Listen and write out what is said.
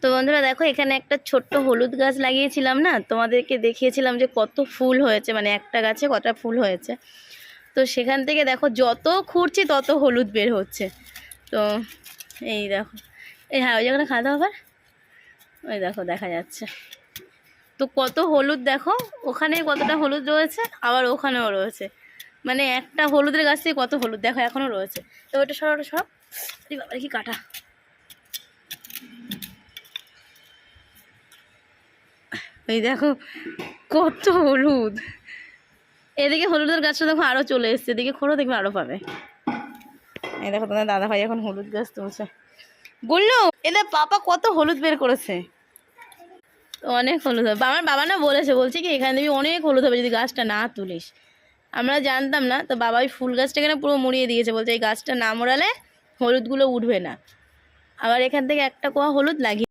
তো বন্ধুরা দেখো, এখানে একটা ছোট্ট হলুদ গাছ লাগিয়েছিলাম না, তোমাদেরকে দেখিয়েছিলাম যে কত ফুল হয়েছে, মানে একটা গাছে কটা ফুল হয়েছে। তো সেখান থেকে দেখো যত খুঁড়ছি তত হলুদ বের হচ্ছে। তো এই দেখো, এই হ্যাঁ ওই জায়গাটা খাওয়া দাওয়া আবার ওই দেখো দেখা যাচ্ছে। তো কত হলুদ দেখো, ওখানে কতটা হলুদ রয়েছে, আবার ওখানেও রয়েছে। মানে একটা হলুদের গাছ থেকে কত হলুদ দেখো এখনও রয়েছে। তো ওটা সব বাবা কি কাটা। এই দেখো কত হলুদ, এদিকে হলুদের গাছটা দেখো আরও চলে এসছে, এদিকে খোঁড়ো দেখবে আরও পাবে। এই দেখো তোমার দাদা ভাই এখন হলুদ গাছ তুলছে। বললো এদের পাপা কত হলুদ বের করেছে, অনেক হলুদ হবে। আমার বাবা না বলছে কি এখানে দেখবি অনেক হলুদ হবে যদি গাছটা না তুলিস। আমরা জানতাম না, তো বাবা ওই ফুল গাছটাকে না পুরো মুড়িয়ে দিয়েছে, বলছে এই গাছটা না মোড়ালে হলুদগুলো উঠবে না। আবার এখান থেকে একটা কোয়া হলুদ লাগিয়ে